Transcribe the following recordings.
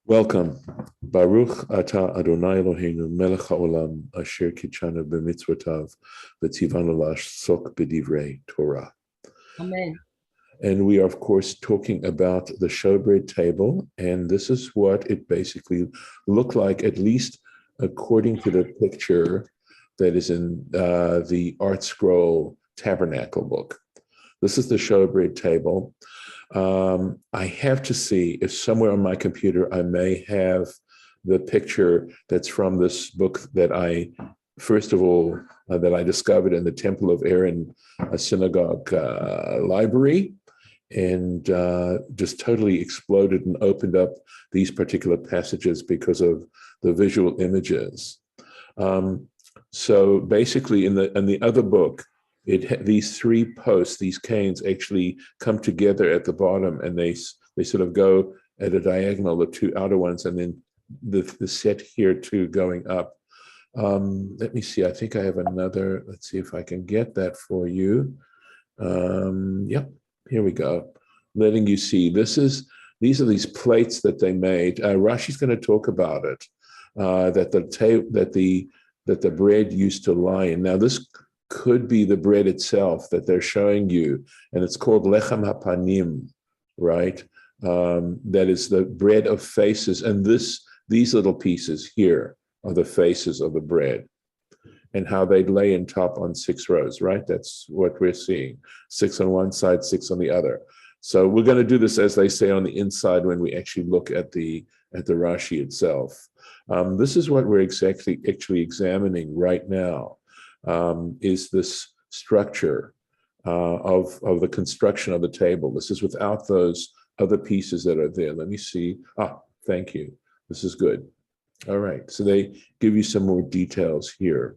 Welcome. Baruch atah Adonai Eloheinu melech haolam asher kitshanu b'mitzvotav v'tzivanu la'asok b'divrei Torah. Amen. And we are, of course, talking about the showbread table, and this is what it basically looked like, at least according to the picture that is in the Art Scroll Tabernacle book. This is the showbread table. I have to see if somewhere on my computer I may have the picture that's from this book that I, first of all, that I discovered in the Temple of Aaron synagogue library, and just totally exploded and opened up these particular passages because of the visual images. So basically, in the other book, these three posts, these canes, actually come together at the bottom, and they sort of go at a diagonal, the two outer ones, and then the set here too going up. Let me see. I think I have another. Let's see if I can get that for you. Yep, here we go. Letting you see. These are these plates that they made. Rashi's going to talk about it. That the bread used to lie in. Now this could be the bread itself that they're showing you, and it's called lechem hapanim, right? That is the bread of faces, and these little pieces here are the faces of the bread, and how they lay in top on 6 rows, right? That's what we're seeing: 6 on one side, 6 on the other. So we're going to do this, as they say, on the inside when we actually look at the Rashi itself. This is what we're actually examining right now. Is this structure of the construction of the table. This is without those other pieces that are there. Let me see. Thank you. This is good. All right. So they give you some more details here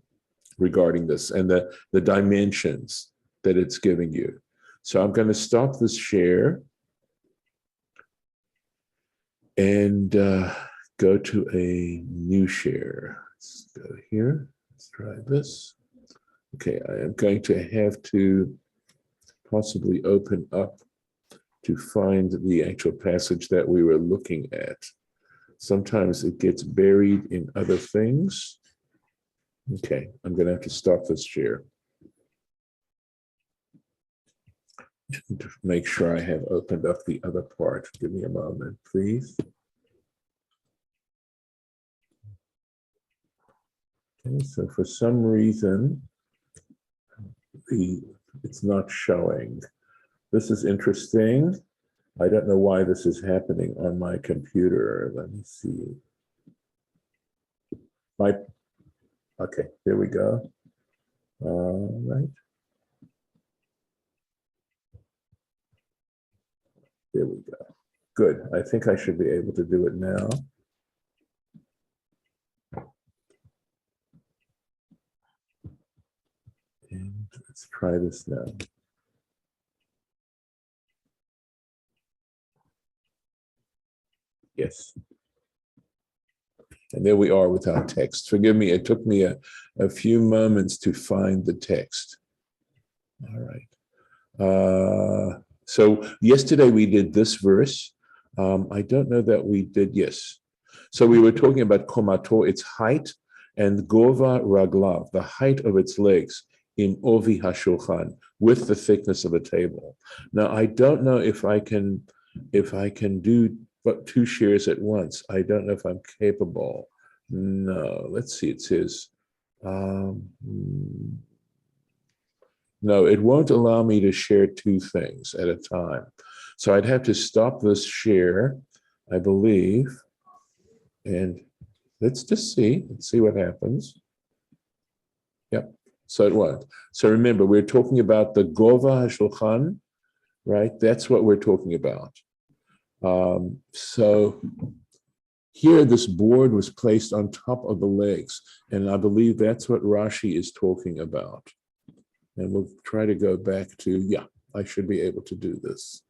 regarding this and the dimensions that it's giving you. So I'm going to stop this share and go to a new share. Let's go here. Let's try this. Okay, I am going to have to possibly open up to find the actual passage that we were looking at. Sometimes it gets buried in other things. Okay, I'm going to have to stop this share. To make sure I have opened up the other part. Give me a moment, please. Okay, so for some reason, it's not showing. This is interesting. I don't know why this is happening on my computer. Let me see. Okay, there we go. All right. There we go. Good. I think I should be able to do it now. And let's try this now. Yes. And there we are with our text. Forgive me, it took me a few moments to find the text. All right. So yesterday we did this verse. I don't know that we did, yes. So we were talking about komato, its height, and gova raglav, the height of its legs, in ovi hashulchan, with the thickness of a table. Now, I don't know if I can do 2 shares at once. I don't know if I'm capable. No, let's see, it says, no, it won't allow me to share 2 things at a time. So I'd have to stop this share, I believe, and let's just see. Let's see what happens. Yep, so it won't. So remember, we're talking about the Gova HaShulchan, right? That's what we're talking about. So here, this board was placed on top of the legs, and I believe that's what Rashi is talking about. And we'll try to go back to, yeah, I should be able to do this.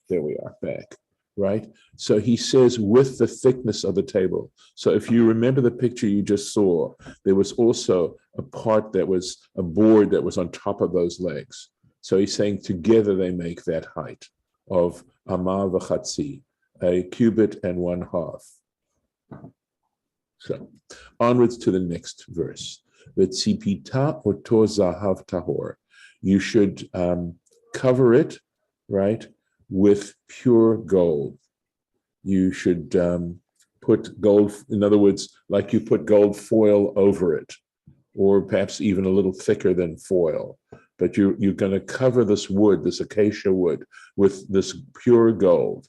There we are, back, right? So he says with the thickness of the table. So if you remember the picture you just saw, there was also a part that was a board that was on top of those legs. So he's saying together they make that height. of amah v'chatzi, a cubit and 1/2. So onwards to the next verse. V'tzipita oto zahav tahor. You should cover it, right, with pure gold. You should put gold, in other words, like you put gold foil over it, or perhaps even a little thicker than foil. But you're going to cover this wood, this acacia wood, with this pure gold.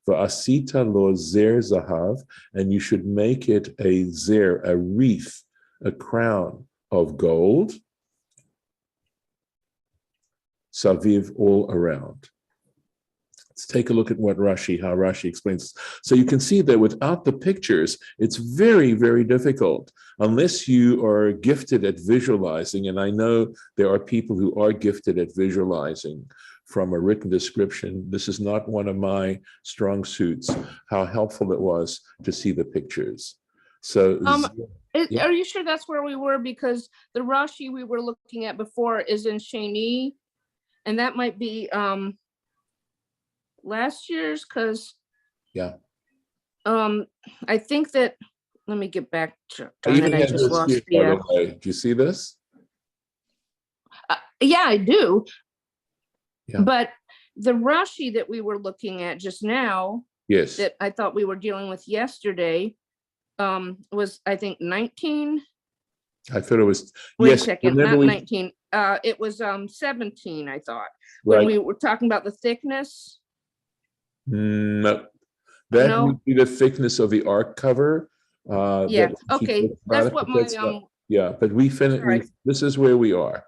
Va'asita lo zer zahav, and you should make it a zer, a wreath, a crown of gold, saviv, all around. Let's take a look at how Rashi explains. So you can see that without the pictures, it's very, very difficult, unless you are gifted at visualizing. And I know there are people who are gifted at visualizing from a written description. This is not one of my strong suits, how helpful it was to see the pictures. So yeah. Are you sure that's where we were? Because the Rashi we were looking at before is in Sheni, and that might be last year's, because I think that, let me get back to it. I just lost the by the way. Do you see this? Yeah, I do. Yeah. But the Rashi that we were looking at just now, yes, that I thought we were dealing with yesterday, was, I think, 19. I thought it was, wait a second, not 19. It was 17, I thought, when we were talking about the thickness. No, that would be the thickness of the ark cover. Yeah, okay, that's what my yeah, but we finished. This is where we are.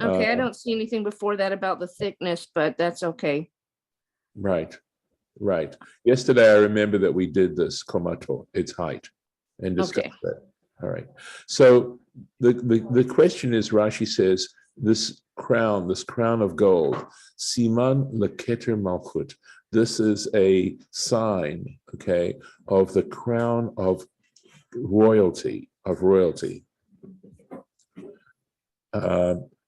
Okay, I don't see anything before that about the thickness, but that's okay. Right. Yesterday, I remember that we did this komato, its height, and discussed that. All right. So the question is, Rashi says, this crown of gold, siman leketer malchut. This is a sign, okay, of the crown of royalty.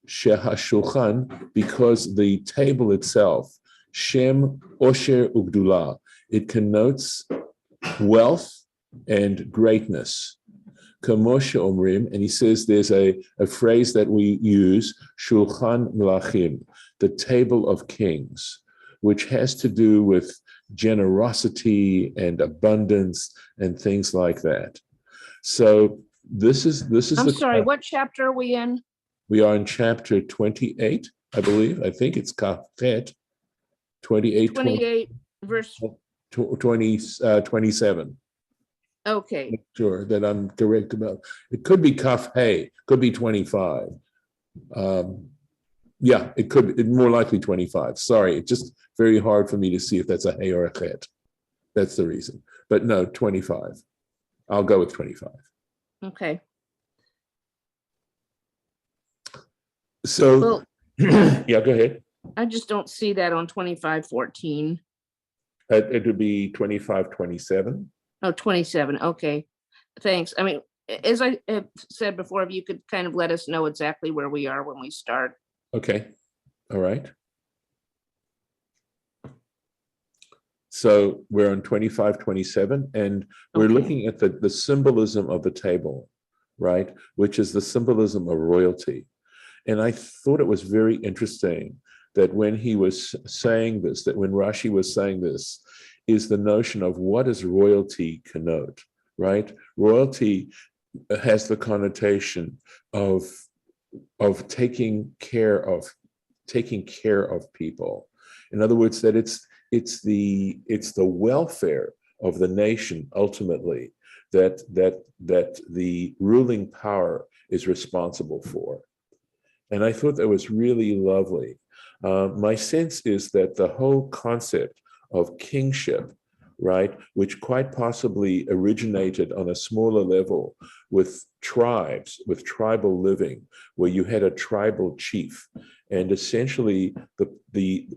Shehashulchan, because the table itself, Shem Osher Ugdula, it connotes wealth and greatness. Kamoshe Omrim, and he says there's a phrase that we use, Shulchan Melachim, the table of kings, which has to do with generosity and abundance and things like that. So this is I'm sorry, what chapter are we in? We are in chapter 28, I believe. I think it's Kafet 28 verse 27. Okay. Make sure that I'm correct about it. Could be Kaf Hey, could be 25. Yeah, it could be more likely 25. Sorry, it's just very hard for me to see if that's a Hey or a Chet. That's the reason. But no, 25. I'll go with 25. Okay. So, yeah, go ahead. I just don't see that on 25:14. It would be 25:27. Oh, 27. Okay. Thanks. I mean, as I have said before, if you could kind of let us know exactly where we are when we start. Okay. All right. So we're on 25:27, and we're looking at the symbolism of the table, right? Which is the symbolism of royalty. And I thought it was very interesting that when he was saying this, that when Rashi was saying this, is the notion of what does royalty connote, right? Royalty has the connotation of taking care of people. In other words, that it's the welfare of the nation ultimately that the ruling power is responsible for. And I thought that was really lovely. My sense is that the whole concept of kingship, right, which quite possibly originated on a smaller level with tribes, with tribal living, where you had a tribal chief, and essentially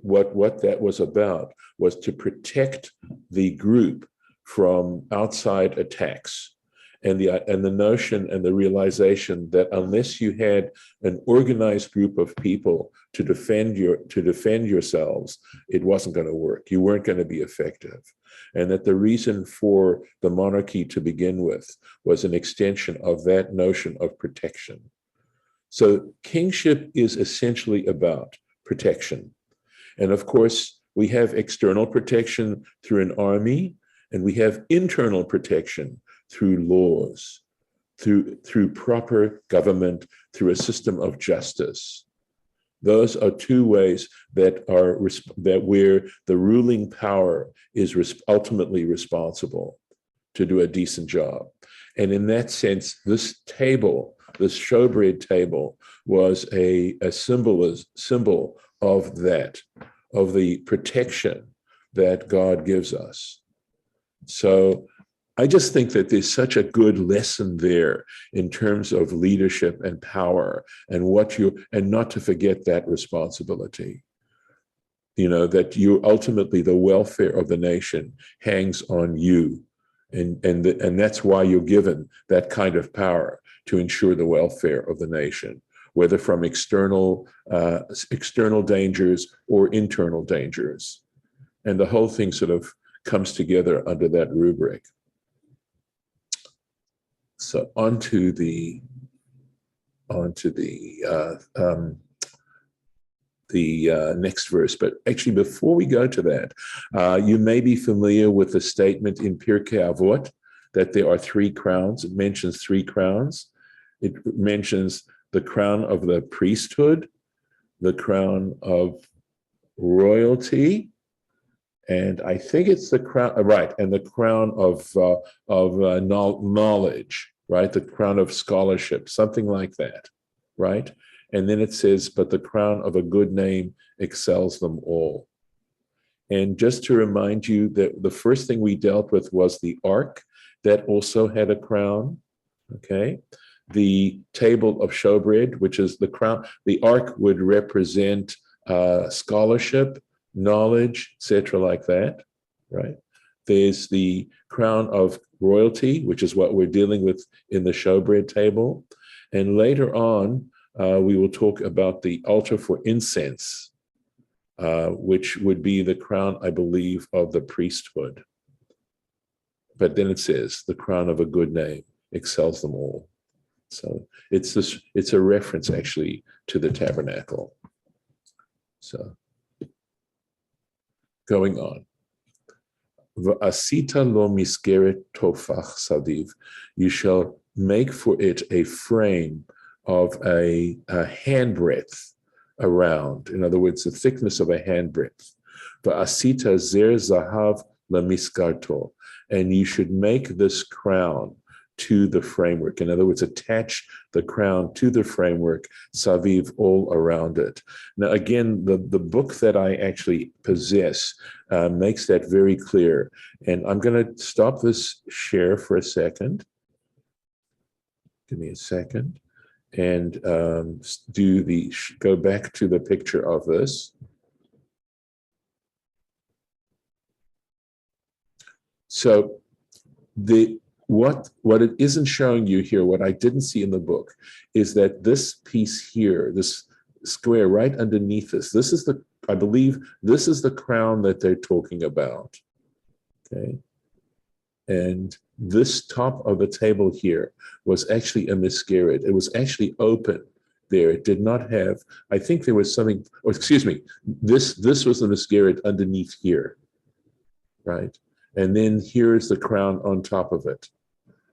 what that was about was to protect the group from outside attacks. and the notion and the realization that unless you had an organized group of people to defend yourselves, it wasn't going to work. You weren't going to be effective. And that the reason for the monarchy to begin with was an extension of that notion of protection. So kingship is essentially about protection. And of course, we have external protection through an army, and we have internal protection through laws, through proper government, through a system of justice. Those are two ways that where the ruling power is ultimately responsible to do a decent job. And in that sense, this table, this showbread table, was a symbol of that, of the protection that God gives us. So I just think that there's such a good lesson there in terms of leadership and power, and not to forget that responsibility. That ultimately the welfare of the nation hangs on you. And that's why you're given that kind of power to ensure the welfare of the nation, whether from external dangers or internal dangers. And the whole thing sort of comes together under that rubric. So onto the next verse. But actually, before we go to that, you may be familiar with the statement in Pirkei Avot that there are three crowns. It mentions three crowns. It mentions the crown of the priesthood, the crown of royalty, and I think it's the crown, right, and the crown of knowledge, right, the crown of scholarship, something like that, right? And then it says, but the crown of a good name excels them all. And just to remind you that the first thing we dealt with was the ark that also had a crown, okay? The table of showbread, which is the crown. The ark would represent scholarship, knowledge, etc., like that, right? There's the crown of royalty, which is what we're dealing with in the showbread table. And later on, we will talk about the altar for incense, which would be the crown, I believe, of the priesthood. But then it says, the crown of a good name excels them all. So it's a reference actually to the tabernacle. So going on. V'asita lo miskeret tofach saviv. You shall make for it a frame of a handbreadth around. In other words, the thickness of a handbreadth. V'asita zer zahav lamiskarto. And you should make this crown to the framework. In other words, attach the crown to the framework, saviv, all around it. Now, again, the book that I actually possess makes that very clear. And I'm going to stop this share for a second. Give me a second. And go back to the picture of this. So what it isn't showing you here, what I didn't see in the book, is that this piece here, this square right underneath this is I believe this is the crown that they're talking about. Okay. And this top of the table here was actually a miscarriage. It was actually open there. It did not have, I think there was something, or excuse me, this was the miscarriage underneath here, right? And then here is the crown on top of it.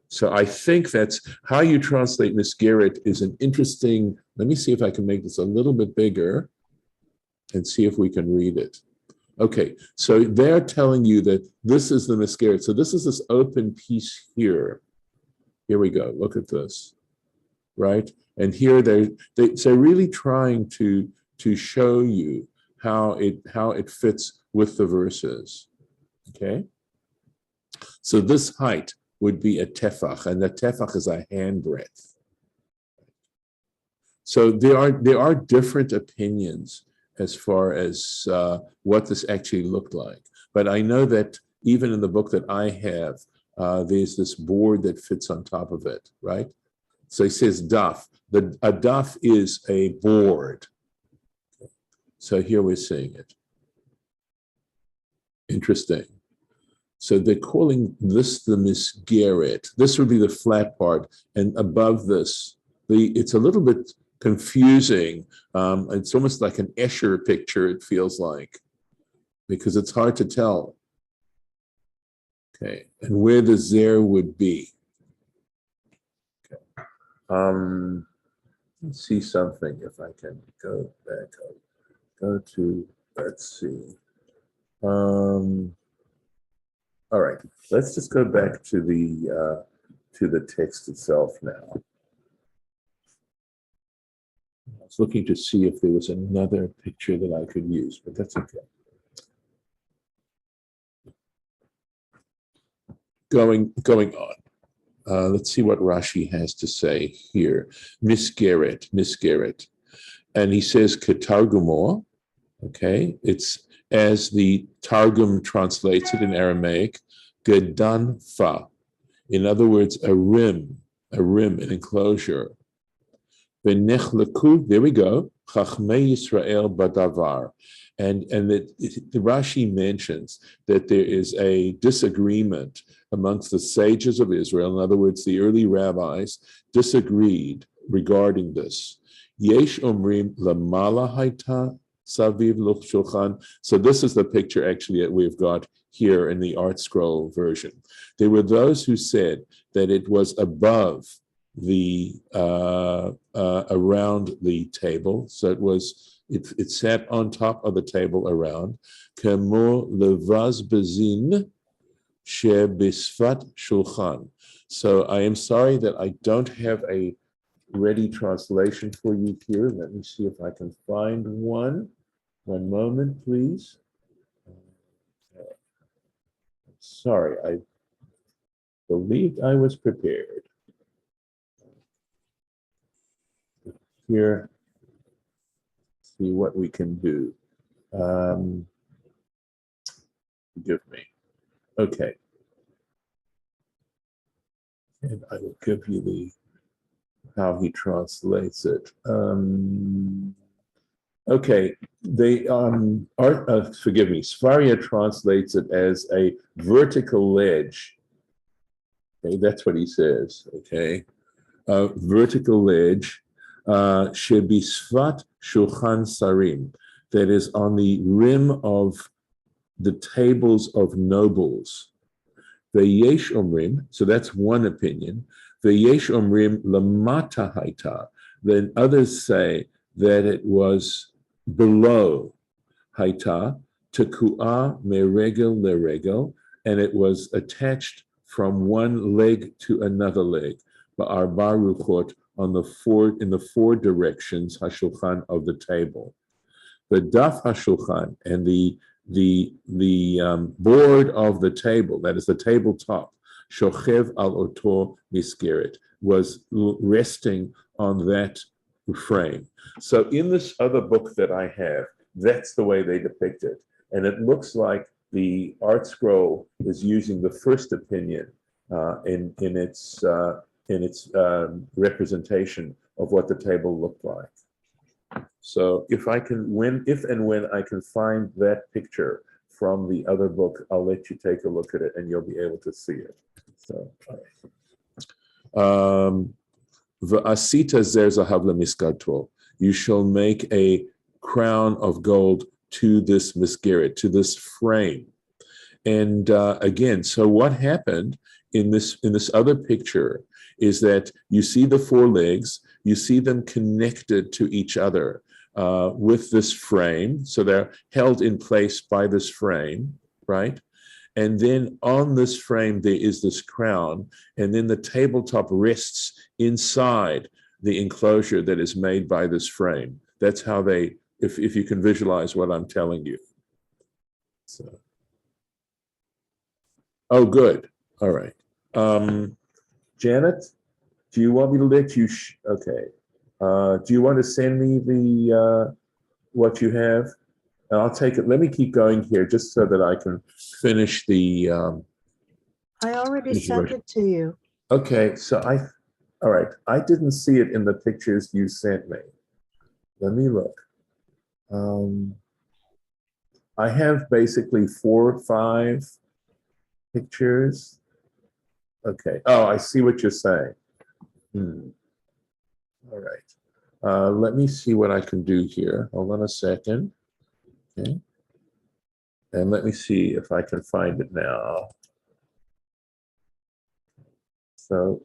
So I think that's how you translate miscarriage is an interesting, let me see if I can make this a little bit bigger and see if we can read it. Okay, so they're telling you that this is the miscarriage. So this is this open piece here. Here we go, look at this, right? And here they're really trying to show you how it fits with the verses, okay? So this height would be a tefach, and the tefach is a handbreadth. So there are different opinions as far as what this actually looked like. But I know that even in the book that I have, there's this board that fits on top of it, right? So he says daf. A daf is a board. So here we're seeing it. Interesting. So they're calling this the misgeret. This would be the flat part, and above this, it's a little bit confusing. It's almost like an Escher picture, it feels like, because it's hard to tell. Okay, and where the zer would be. Okay. Let's see something, if I can go back up. Go to, let's see. All right, let's just go back to the text itself now. I was looking to see if there was another picture that I could use, but that's okay. Going on. Let's see what Rashi has to say here. Misgeret. And he says Ketargumor, okay? It's as the Targum translates it in Aramaic, Gedan Fa. In other words, a rim, an enclosure. V'nechlaku, there we go, Chachmei Yisrael Badavar. And the Rashi mentions that there is a disagreement amongst the sages of Israel. In other words, the early rabbis disagreed regarding this. Yesh omrim lamala haita saviv shulchan. So this is the picture actually that we've got here in the Art Scroll version. There were those who said that it was above the around the table, so it sat on top of the table around. Kemo levaz bezin shebisfat shulchan. So I am sorry that I don't have a ready translation for you here. Let me see if I can find one. One moment, please. Sorry, I believed I was prepared. Here, see what we can do. Forgive me. Okay. And I will give you how he translates it. Okay, forgive me, Sfaria translates it as a vertical ledge. Okay, that's what he says, okay? Vertical ledge, shebisfat shulchan sarim, that is on the rim of the tables of nobles. Veyesh omrim, so that's one opinion. Veyesh omrim lamata haita, then others say that it was below haita, tekua meregel leregel, and it was attached from one leg to another leg, ba'arba ruchot, in the four directions, hashulchan, of the table. The daf hashulchan, and the board of the table, that is the tabletop, shochev al oto misgeret, was resting on that frame. So in this other book that I have, that's the way they depict it. And it looks like the Art Scroll is using the first opinion in its representation of what the table looked like. So if and when I can find that picture from the other book, I'll let you take a look at it and you'll be able to see it. So, V'asita zer zahav lemiskato, you shall make a crown of gold to this misgeret, to this frame. And again, so what happened in this other picture is that you see the four legs, you see them connected to each other with this frame. So they're held in place by this frame, right? And then on this frame, there is this crown, and then the tabletop rests inside the enclosure that is made by this frame. That's how they, if you can visualize what I'm telling you. So. Oh, good. All right. Janet, do you want me to let you, okay. Do you want to send me the what you have? And I'll take it. Let me keep going here just so that I can finish the I already Thank you, sent Roger. it to you. Okay, so all right, I didn't see it in the pictures you sent me. Let me look. I have basically 4 or 5 pictures. Okay. Oh, I see what you're saying. All right. Let me see what I can do here. Hold on a second. Okay. And let me see if I can find it now. So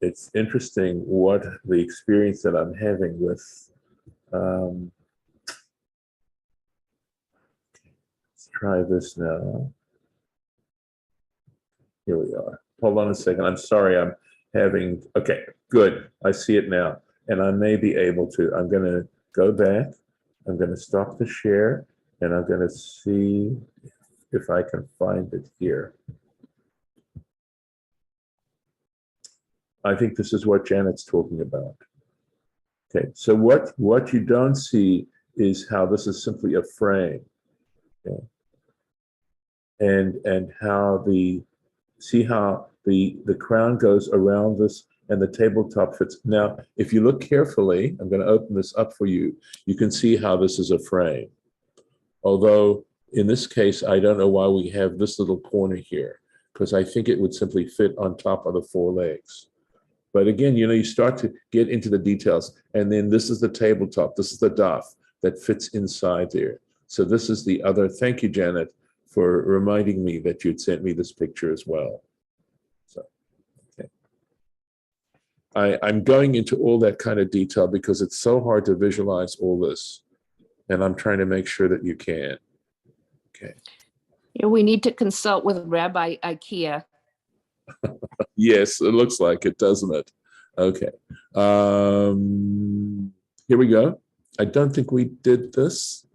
it's interesting what the experience that I'm having with let's try this now. Here we are. Hold on a second. I'm sorry. I'm having, okay, good. I see it now. And I may be able to, I'm going to go back. I'm going to stop the share and I'm going to see if I can find it here. I think this is what Janet's talking about. Okay, so what you don't see is how this is simply a frame. Okay? And how see how the crown goes around this and the tabletop fits. Now, if you look carefully, I'm going to open this up for you. You can see how this is a frame. Although in this case, I don't know why we have this little corner here, because I think it would simply fit on top of the 4 legs. But again, you start to get into the details, and then this is the tabletop. This is the daf that fits inside there. So this is the other. Thank you, Janet, for reminding me that you'd sent me this picture as well. So, okay. I'm going into all that kind of detail because it's so hard to visualize all this. And I'm trying to make sure that you can. Okay. Yeah, we need to consult with Rabbi IKEA. Yes, it looks like it, doesn't it? Okay. Here we go. I don't think we did this.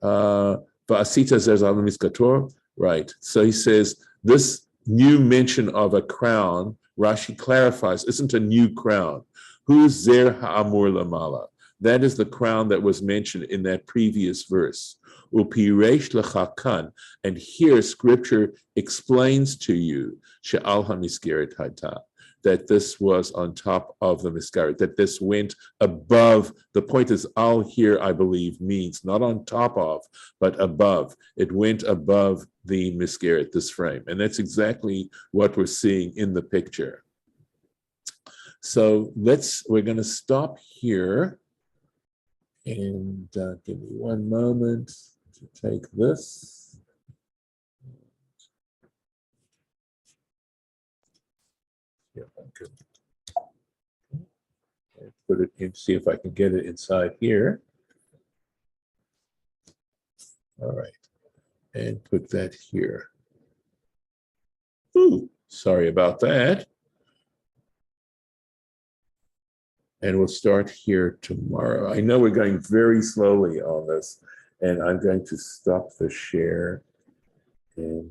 Va'asita zerzav miskator. Right. So he says this new mention of a crown, Rashi clarifies, isn't a new crown. Who's zer ha'amur lamala? That is the crown that was mentioned in that previous verse. Upiresh lechakan. And here scripture explains to you, she'al hamiskeret hayta, that this was on top of the miskeret, that this went above. The point is, al here, I believe, means not on top of, but above. It went above the miskeret, this frame. And that's exactly what we're seeing in the picture. So we're going to stop here. And give me one moment to take this. Yeah, okay. And put it in, see if I can get it inside here. All right, and put that here. Ooh, sorry about that. And we'll start here tomorrow. I know we're going very slowly on this, and I'm going to stop the share. And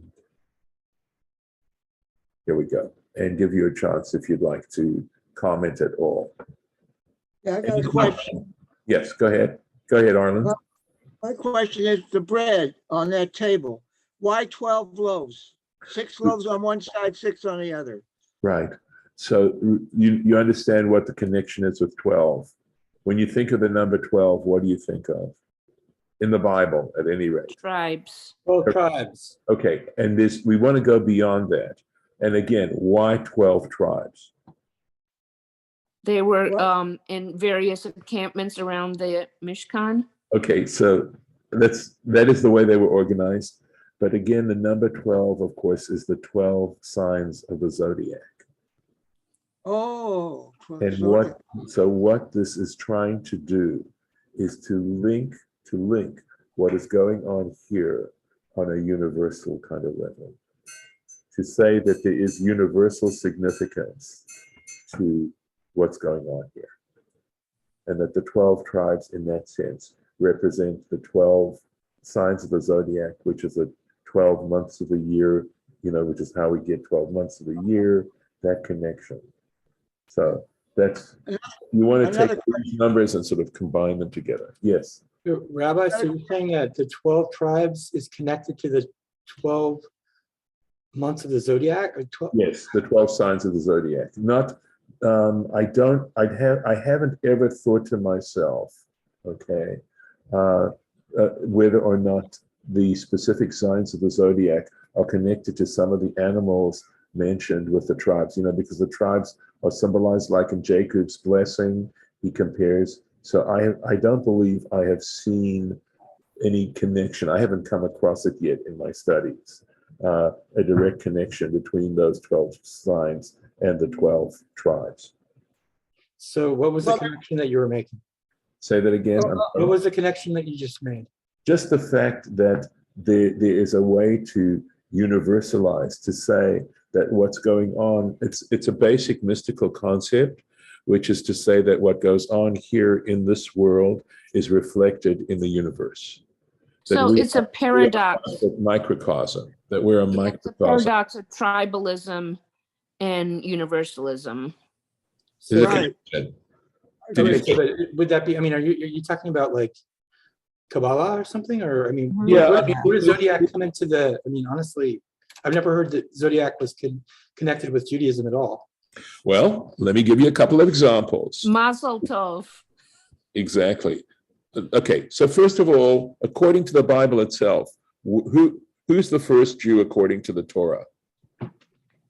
here we go. And give you a chance if you'd like to comment at all. Yeah, I got a question. Yes, go ahead. Go ahead, Arlen. My question is the bread on that table. Why 12 loaves? 6 loaves on one side, 6 on the other. Right. So you understand what the connection is with 12. When you think of the number 12, what do you think of? In the Bible, at any rate. Tribes. 12 tribes. Okay, and we want to go beyond that. And again, why 12 tribes? They were What? in various encampments around the Mishkan. Okay, so that is the way they were organized. But again, the number 12, of course, is the 12 signs of the zodiac. Oh. And what this is trying to do is to link what is going on here on a universal kind of level. To say that there is universal significance to what's going on here. And that the 12 tribes in that sense represent the 12 signs of the zodiac, which is the 12 months of the year, which is how we get 12 months of the year, that connection. So that's, you want to take these numbers and sort of combine them together. Yes. Rabbi, so you're saying that the 12 tribes is connected to the 12 months of the zodiac? Or 12? Yes, the 12 signs of the zodiac. Not, I haven't ever thought to myself, okay, whether or not the specific signs of the zodiac are connected to some of the animals mentioned with the tribes, because the tribes are symbolized like in Jacob's blessing, he compares. So I don't believe I have seen any connection. I haven't come across it yet in my studies, a direct connection between those 12 signs and the 12 tribes. So what was the connection that you were making? Say that again. What was the connection that you just made? Just the fact that there is a way to universalize, to say that what's going on, it's a basic mystical concept, which is to say that what goes on here in this world is reflected in the universe. So it's a paradox. Microcosm, that we're a It's a microcosm. paradox of tribalism and universalism. Is it Right. connection? Okay, so but would that be, I mean, are you talking about like Kabbalah or something? Or, I mean, Yeah, where does zodiac come into the, I mean, honestly, I've never heard that zodiac was connected with Judaism at all. Well, let me give you a couple of examples. Mazel tov. Exactly. Okay, so first of all, according to the Bible itself, who's the first Jew according to the Torah?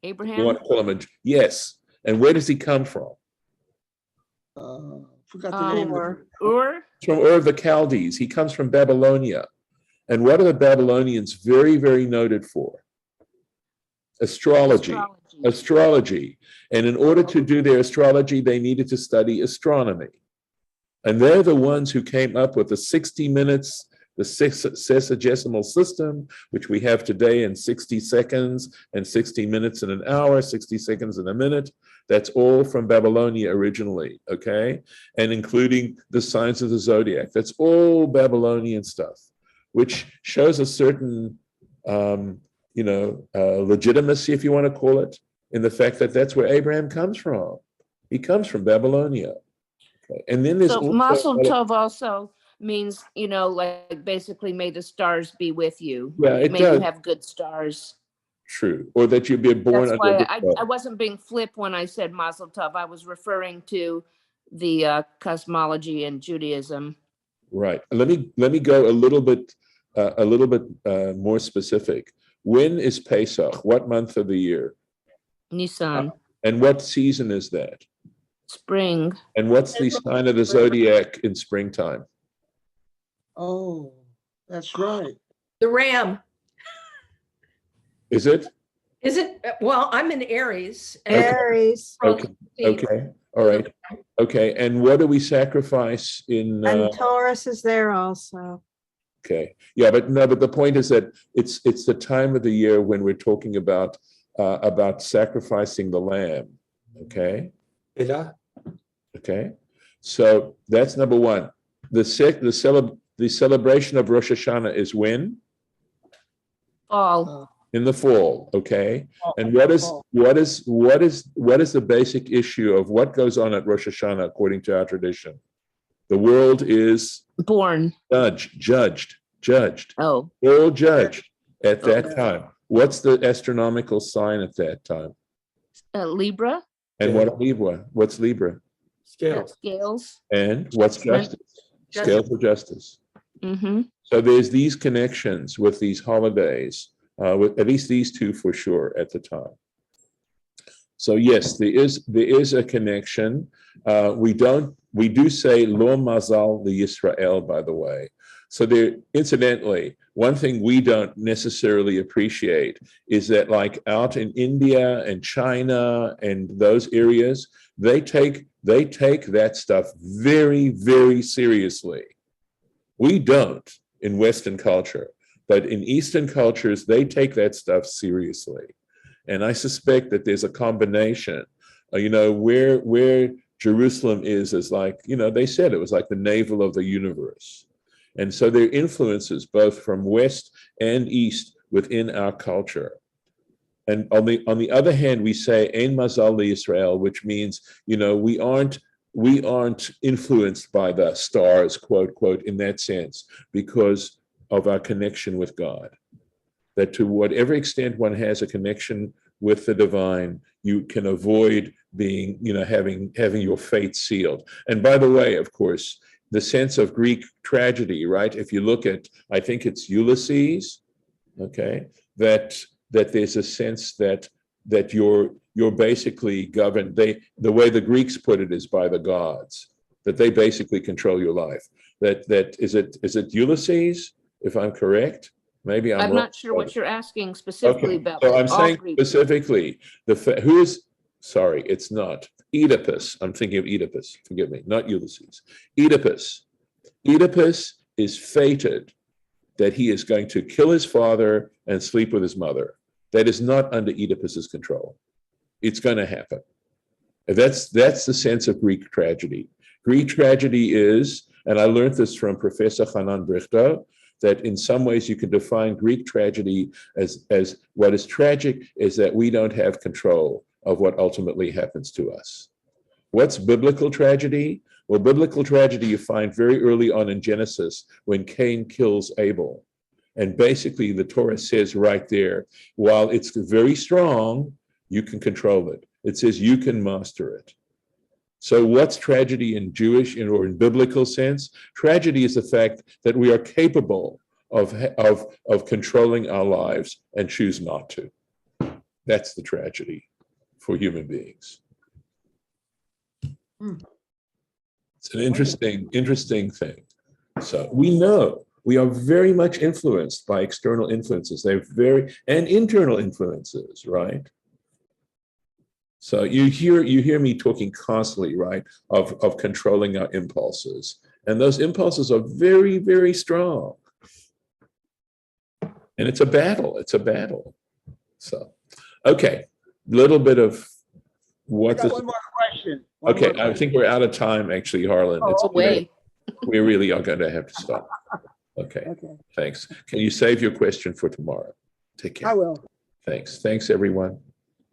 Abraham. Yes. And where does he come from? Forgot the name. Ur. From Ur of the Chaldees. He comes from Babylonia. And what are the Babylonians very, very noted for? Astrology. And in order to do their astrology, they needed to study astronomy. And they're the ones who came up with the 60 minutes, the sexagesimal system, which we have today in 60 seconds and 60 minutes in an hour, 60 seconds in a minute. That's all from Babylonia originally, okay? And including the signs of the zodiac. That's all Babylonian stuff, which shows a certain, legitimacy, if you want to call it, in the fact that that's where Abraham comes from. He comes from Babylonia. Okay. And then there's So Mazel Tov also means, like basically may the stars be with you. Yeah, it may does. you have good stars. True. Or that you'd be born. That's why I wasn't being flip when I said Mazel Tov. I was referring to the cosmology in Judaism. Right. Let me go a little bit more specific. When is Pesach? What month of the year? Nisan. And what season is that? Spring. And what's the sign of the zodiac in springtime? Oh, that's right. The ram. Is it? Is it? Well, I'm in Aries. Aries Okay. Okay. All right. Okay. And what do we sacrifice in? and Taurus is there also. Okay. Yeah, but the point is that it's the time of the year when we're talking about sacrificing the lamb. Okay. Okay. So that's number one. The celebration of Rosh Hashanah is when? Fall. In the fall. Okay. And what is the basic issue of what goes on at Rosh Hashanah according to our tradition? The world is Born. judged. Oh. All judged at that time. What's the astronomical sign at that time? Libra. And what Libra? What's Libra? Scales. And what's justice? Scales of justice. Mm-hmm. So there's these connections with these holidays, with at least these two for sure at the time. So yes, there is a connection. We do say Lo Mazal Yisrael, by the way. So there, incidentally, one thing we don't necessarily appreciate is that, like out in India and China and those areas, they take that stuff very, very seriously. We don't in Western culture, but in Eastern cultures, they take that stuff seriously. And I suspect that there's a combination, where Jerusalem is like, they said it was like the navel of the universe. And so there are influences both from West and East within our culture. And on the other hand, we say Ein Mazal Yisrael, which means, we aren't influenced by the stars, quote, quote, in that sense, because of our connection with God. that to whatever extent one has a connection with the divine, you can avoid being, having your fate sealed. And by the way, of course, the sense of Greek tragedy, right? If you look at, I think it's Ulysses, okay, that there's a sense that you're basically governed. The way the Greeks put it is by the gods, that they basically control your life. That is it Ulysses, if I'm correct? Maybe I'm I'm wrong. not sure what you're asking specifically about. So but I'm all saying Greek- specifically, sorry, it's not Oedipus. I'm thinking of Oedipus, forgive me, not Ulysses. Oedipus. Oedipus is fated that he is going to kill his father and sleep with his mother. That is not under Oedipus's control. It's going to happen. And that's the sense of Greek tragedy. Greek tragedy is, and I learned this from Professor Hanan Brichta, that in some ways you can define Greek tragedy as what is tragic is that we don't have control of what ultimately happens to us. What's biblical tragedy? Well, biblical tragedy you find very early on in Genesis when Cain kills Abel. And basically the Torah says right there, while it's very strong, you can control it. It says you can master it. So what's tragedy in Jewish or in biblical sense? Tragedy is the fact that we are capable of controlling our lives and choose not to. That's the tragedy for human beings. It's an interesting thing. So we know we are very much influenced by external influences. And internal influences, right? So you hear me talking constantly, right, of controlling our impulses. And those impulses are very, very strong. And it's a battle. So, okay, little bit of what Got one more question. Okay, I think we're out of time, actually, Harlan. Oh, way. We really are going to have to stop. Okay, Okay, thanks. Can you save your question for tomorrow? Take care. I will. Thanks, everyone.